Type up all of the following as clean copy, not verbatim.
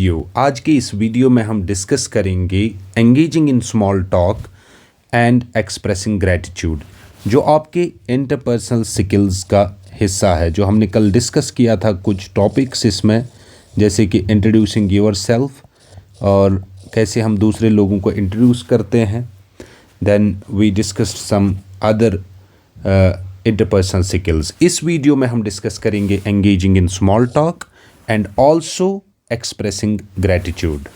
Video. आज के इस वीडियो में हम डिस्कस करेंगे engaging in small talk and expressing gratitude, जो आपके इंटरपर्सनल स्किल्स का हिस्सा है, जो हमने कल डिस्कस किया था। कुछ टॉपिक्स इसमें, जैसे कि इंट्रोड्यूसिंग योर सेल्फ और कैसे हम दूसरे लोगों को इंट्रोड्यूस करते हैं। Then we discussed some other interpersonal skills. इस वीडियो में हम डिस्कस करेंगे engaging in small talk and also expressing gratitude.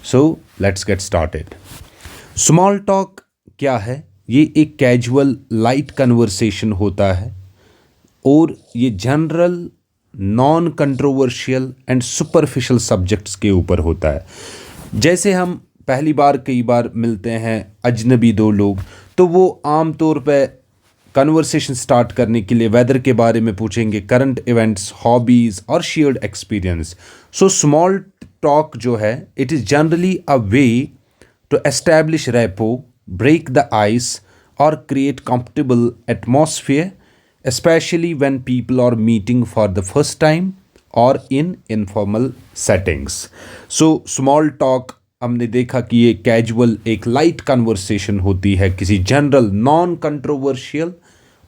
So let's get started. Small talk क्या है? ये एक कैजुअल लाइट कन्वर्सेशन होता है और ये general non controversial and superficial subjects के ऊपर होता है। जैसे हम पहली बार कई बार मिलते हैं अजनबी दो लोग, तो वो आम तौर पे कन्वर्सेशन स्टार्ट करने के लिए वेदर के बारे में पूछेंगे, करंट इवेंट्स, हॉबीज़ और shared experience. So small talk जो है, it is generally a way to establish rapport, break the ice और create comfortable atmosphere, especially when people are meeting for the first time और in informal settings. So small talk हमने देखा कि ये casual एक light conversation होती है किसी जनरल नॉन कंट्रोवर्शियल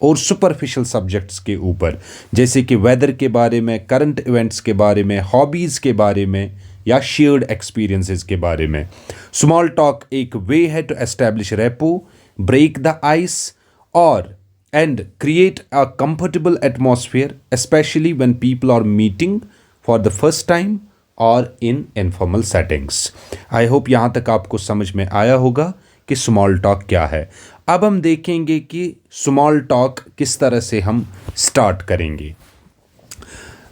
और सुपरफिशियल सब्जेक्ट्स के ऊपर, जैसे कि वेदर के बारे में, करंट इवेंट्स के बारे में, हॉबीज़ के बारे में या शेयर्ड एक्सपीरियंसेस के बारे में। स्मॉल टॉक एक वे है to establish rapport, break the ice और and create a comfortable atmosphere, especially when people are meeting for the first time और in informal settings. I hope यहाँ तक आपको समझ में आया होगा कि स्मॉल टॉक क्या है। अब हम देखेंगे कि स्मॉल टॉक किस तरह से हम स्टार्ट करेंगे।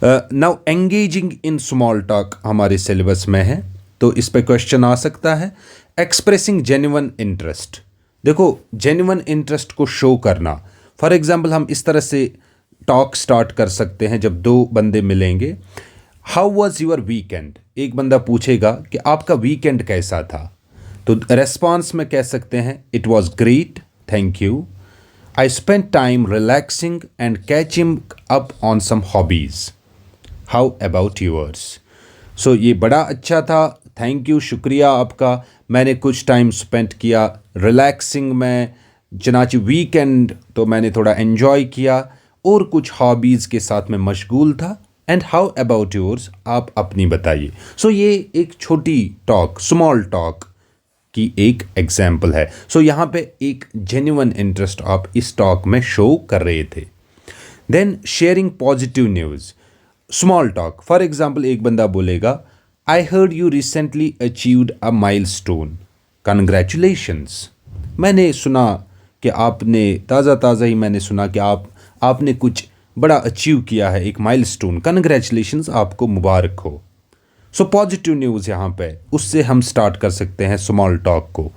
Now engaging in small talk हमारे सिलेबस में है, तो इस पे क्वेश्चन आ सकता है। एक्सप्रेसिंग जेन्युइन इंटरेस्ट, देखो जेन्युइन इंटरेस्ट को शो करना। फॉर एग्जाम्पल हम इस तरह से टॉक स्टार्ट कर सकते हैं जब दो बंदे मिलेंगे। How was your weekend? एक बंदा पूछेगा कि आपका वीकेंड कैसा था, तो रेस्पॉन्स में कह सकते हैं it was great, thank you, I spend time relaxing and catching up on some hobbies, how about yours? So ये बड़ा अच्छा था, थैंक यू, शुक्रिया आपका, मैंने कुछ टाइम स्पेंड किया रिलैक्सिंग में, चनाची वीकेंड तो मैंने थोड़ा एन्जॉय किया और कुछ हॉबीज़ के साथ में मशगूल था। And how about yours? आप अपनी बताइए। सो ये एक छोटी टॉक, स्मॉल टॉक की एक एग्जाम्पल है। सो यहाँ पे एक जेन्युइन इंटरेस्ट आप इस टॉक में शो कर रहे थे। Then sharing positive news, small talk. For example एक बंदा बोलेगा, I heard you recently achieved a milestone, congratulations. मैंने सुना कि आपने ताज़ा ही मैंने सुना कि आपने कुछ बड़ा अचीव किया है, एक माइलस्टोन, कंग्रेचुलेशंस, आपको मुबारक हो। सो पॉजिटिव न्यूज़ यहाँ पे, उससे हम स्टार्ट कर सकते हैं स्मॉल टॉक को।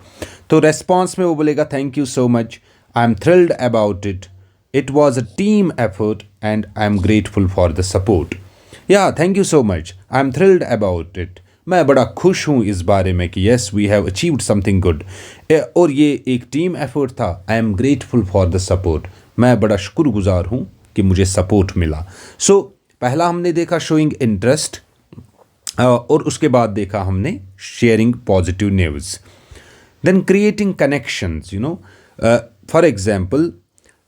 तो रेस्पॉन्स में वो बोलेगा, thank you so much, I am thrilled about it, it was a team effort and I am grateful for the support. या thank you so much, I am thrilled about it, मैं बड़ा खुश हूँ इस बारे में कि yes we have achieved something good, और ये एक टीम एफर्ट था। I am grateful for the support, मैं बड़ा शुक्रगुजार हूँ कि मुझे सपोर्ट मिला। सो पहला हमने देखा शोइंग इंटरेस्ट, और उसके बाद देखा हमने sharing positive news. Then creating connections, you know, for example,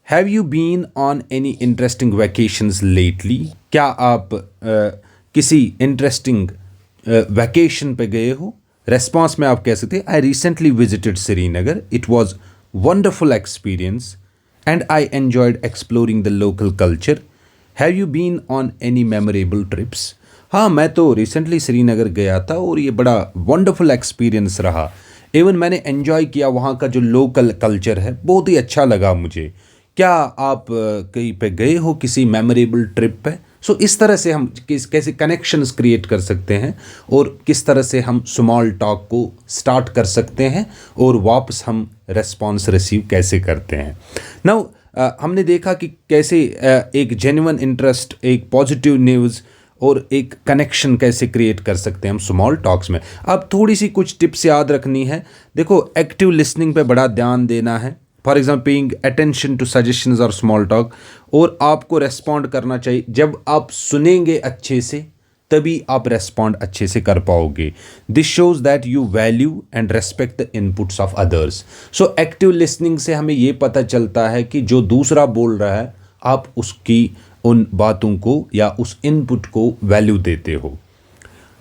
have you been on any interesting vacations lately? क्या आप किसी इंटरेस्टिंग वैकेशन पे गए हो? रेस्पॉन्स में आप कह सकते हैं, I recently visited Srinagar, it was wonderful experience and I enjoyed exploring the local culture. Have you been on any memorable trips? हाँ, मैं तो रिसेंटली श्रीनगर गया था और ये बड़ा वंडरफुल एक्सपीरियंस रहा। इवन मैंने एन्जॉय किया वहाँ का जो लोकल कल्चर है, बहुत ही अच्छा लगा मुझे। क्या आप कहीं पे गए हो किसी मेमोरेबल ट्रिप पे? सो इस तरह से हम कैसे कनेक्शंस क्रिएट कर सकते हैं और किस तरह से हम स्मॉल टॉक को स्टार्ट कर सकते हैं और वापस हम रेस्पॉन्स रिसीव कैसे करते हैं। नाउ हमने देखा कि कैसे एक जेन्युइन इंटरेस्ट, एक पॉजिटिव न्यूज़ और एक कनेक्शन कैसे क्रिएट कर सकते हैं हम स्मॉल टॉक्स में। अब थोड़ी सी कुछ टिप्स याद रखनी है। देखो, एक्टिव लिसनिंग पे बड़ा ध्यान देना है। For example paying attention to suggestions और स्मॉल टॉक, और आपको रेस्पॉन्ड करना चाहिए। जब आप सुनेंगे अच्छे से तभी आप रेस्पॉन्ड अच्छे से कर पाओगे. This shows that you value and respect the inputs of others. So active listening से हमें ये पता चलता है कि जो दूसरा बोल रहा है आप उसकी उन बातों को या उस इनपुट को वैल्यू देते हो.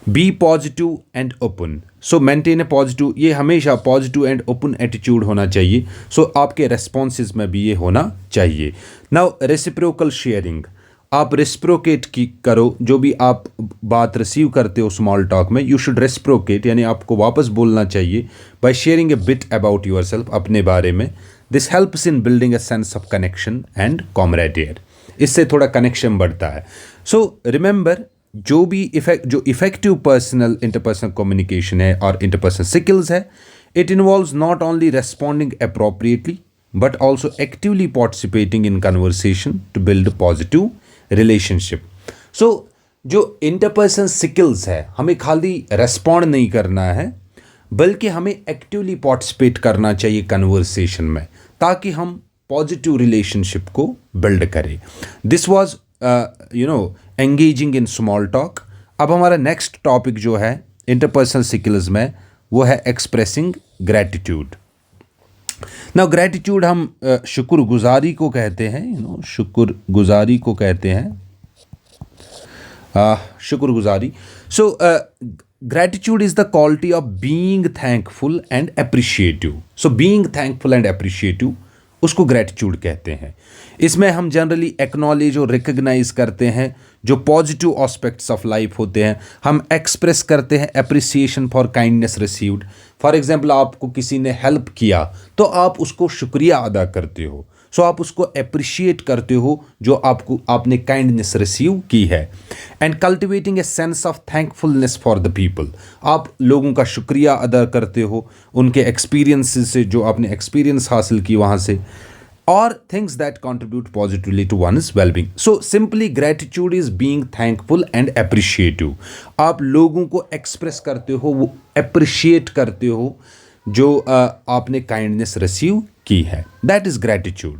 Be positive and open. So maintain a positive, ये हमेशा पॉजिटिव एंड ओपन एटीट्यूड होना चाहिए. सो आपके रेस्पॉन्सेज में भी ये होना चाहिए. नाउ रेसिप्रोकल शेयरिंग, आप रेसिप्रोकेट की करो. जो भी आप बात रिसीव करते हो स्मॉल टॉक में, यू शुड रेसिप्रोकेट, यानी आपको वापस बोलना चाहिए by sharing a bit about yourself, अपने बारे में. This helps in building a sense of connection and camaraderie. इससे थोड़ा कनेक्शन बढ़ता है. सो रिमेंबर, जो भी इफेक्टिव पर्सनल इंटरपर्सनल कम्युनिकेशन है और इंटरपर्सनल स्किल्स है, it involves not only responding appropriately but also actively participating in conversation to build positive relationship. So जो इंटरपर्सनल स्किल्स है, हमें खाली रेस्पॉन्ड नहीं करना है बल्कि हमें एक्टिवली पार्टिसिपेट करना चाहिए कन्वर्सेशन में, ताकि हम पॉजिटिव रिलेशनशिप को बिल्ड करें. This was engaging in small talk. अब हमारा नेक्स्ट टॉपिक जो है इंटरपर्सनल स्किल्स में, वो है एक्सप्रेसिंग ग्रैटिट्यूड. नाउ ग्रैटिट्यूड हम शुक्रगुजारी को कहते हैं, शुक्रगुजारी को कहते हैं, शुक्रगुजारी. सो gratitude is the quality of being thankful and appreciative. So being thankful and appreciative, उसको ग्रैटिट्यूड कहते हैं. इसमें हम जनरली एक्नॉलेज और रिकग्नाइज करते हैं जो पॉजिटिव एस्पेक्ट्स ऑफ लाइफ होते हैं. हम एक्सप्रेस करते हैं appreciation for kindness received. For example, आपको किसी ने हेल्प किया तो आप उसको शुक्रिया अदा करते हो. सो आप उसको अप्रिशिएट करते हो जो आपने काइंडनेस रिसीव की है. And cultivating a sense of thankfulness for the people, आप लोगों का शुक्रिया अदा करते हो उनके एक्सपीरियंसेस से, जो आपने एक्सपीरियंस हासिल की वहाँ से, और things that contribute positively to one's wellbeing. So simply gratitude is being thankful and appreciative. आप लोगों को एक्सप्रेस करते हो, वो अप्रिशिएट करते हो जो आपने काइंडनेस रिसीव की है. That is gratitude.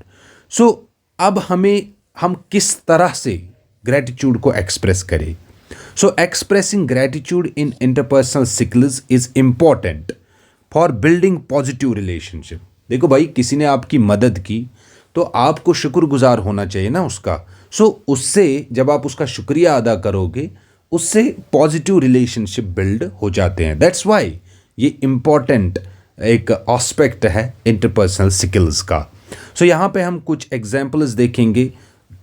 सो अब हम किस तरह से ग्रैटिट्यूड को एक्सप्रेस करें. So expressing gratitude in interpersonal skills is important for building positive relationship. देखो भाई, किसी ने आपकी मदद की तो आपको शुक्रगुजार होना चाहिए ना उसका. सो उससे जब आप उसका शुक्रिया अदा करोगे, उससे पॉजिटिव रिलेशनशिप बिल्ड हो जाते हैं. दैट्स वाई ये इम्पॉर्टेंट एक एस्पेक्ट है इंटरपर्सनल स्किल्स का. सो यहाँ पे हम कुछ एग्जांपल्स देखेंगे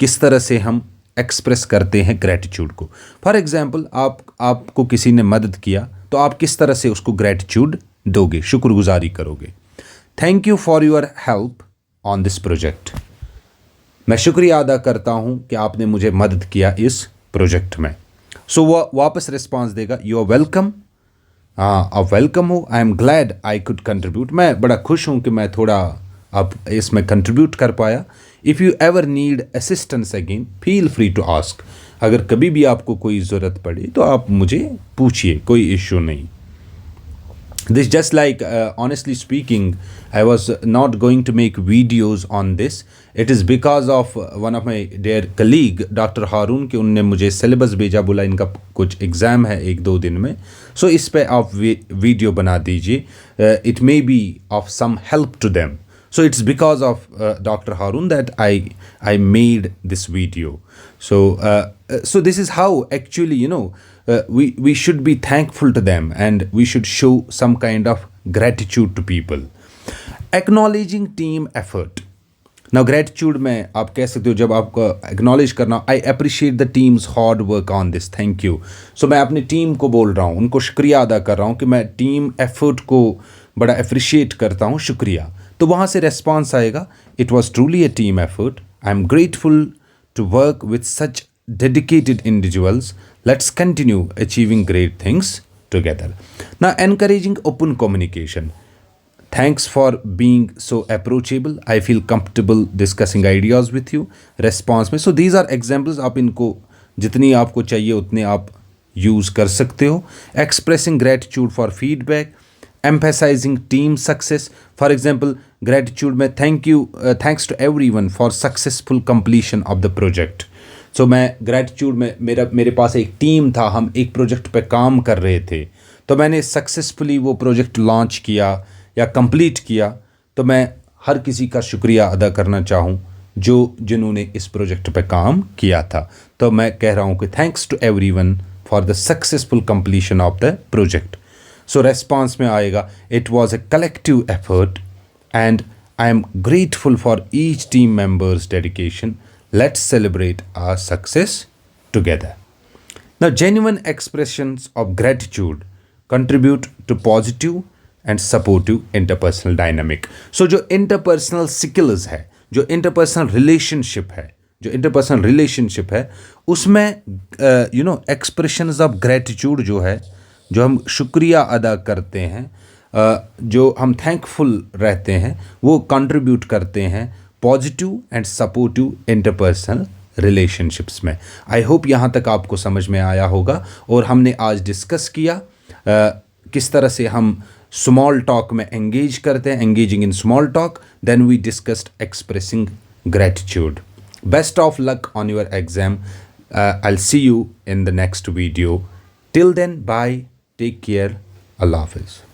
किस तरह से हम एक्सप्रेस करते हैं ग्रैटिट्यूड को. फॉर एग्जांपल, आपको किसी ने मदद किया तो आप किस तरह से उसको ग्रैटिट्यूड दोगे, शुक्रगुजारी करोगे. Thank you for your help on this project. मैं शुक्रिया अदा करता हूँ कि आपने मुझे मदद किया इस प्रोजेक्ट में. सो वो वापस रिस्पॉन्स देगा, यू आर वेलकम. आप वेलकम हो. I am glad I could contribute. मैं बड़ा खुश हूँ कि मैं थोड़ा अब इसमें कंट्रीब्यूट कर पाया. If you ever need assistance again feel free to ask. अगर कभी भी आपको कोई ज़रूरत पड़े तो आप मुझे पूछिए, कोई इश्यू नहीं. This just like honestly speaking, I was not going to make videos on this. It is because of one of my dear colleague Dr. Harun कि उनने मुझे सिलेबस भेजा, बोला इनका कुछ एग्ज़ाम है 1-2 दिन में, सो इस पे आप वीडियो बना दीजिए. It may be of some help to them. So it's because of Dr. Harun that I made this video. So this is how actually, we should be thankful to them and we should show some kind of gratitude to people. Acknowledging team effort. Now gratitude में आप कह सकते हो, जब आपको acknowledge करना, I appreciate the team's hard work on this, thank you. So मैं अपनी टीम को बोल रहा हूँ, उनको शुक्रिया अदा कर रहा हूँ कि मैं टीम एफर्ट को बड़ा अप्रिशिएट करता हूँ, शुक्रिया. तो वहाँ से रेस्पॉन्स आएगा, it was truly a team effort. I am grateful to work with such dedicated individuals. Let's continue achieving great things together. Now encouraging open communication. Thanks for being so approachable. I feel comfortable discussing ideas with you. Response में, so these are examples. आप इनको जितनी आपको चाहिए उतने आप use कर सकते हो. Expressing gratitude for feedback. Emphasizing team success. For example, gratitude में thanks to everyone for successful completion of the project. सो मैं ग्रैटिट्यूड में मेरे पास एक टीम था, हम एक प्रोजेक्ट पे काम कर रहे थे, तो मैंने सक्सेसफुली वो प्रोजेक्ट लॉन्च किया या कंप्लीट किया, तो मैं हर किसी का शुक्रिया अदा करना चाहूँ जिन्होंने इस प्रोजेक्ट पे काम किया था। तो मैं कह रहा हूँ कि thanks to everyone for the successful completion of the project. So response में आएगा, it was a collective effort and I am grateful for each team member's dedication, let's celebrate our success together. Now, genuine expressions of gratitude contribute to positive and supportive interpersonal dynamic. So, जो interpersonal skills है, जो interpersonal relationship है, उसमें expressions of gratitude जो है, जो हम शुक्रिया अदा करते हैं, जो हम थैंकफुल रहते हैं, वो कंट्रीब्यूट करते हैं positive and supportive interpersonal relationships में। आई होप यहाँ तक आपको समझ में आया होगा। और हमने आज डिस्कस किया किस तरह से हम स्मॉल टॉक में एंगेज करते हैं, engaging in small talk. Then we discussed expressing gratitude. Best of luck on your exam. I will see you in the next video. Till then, bye, take care, अल्लाह हाफिज़।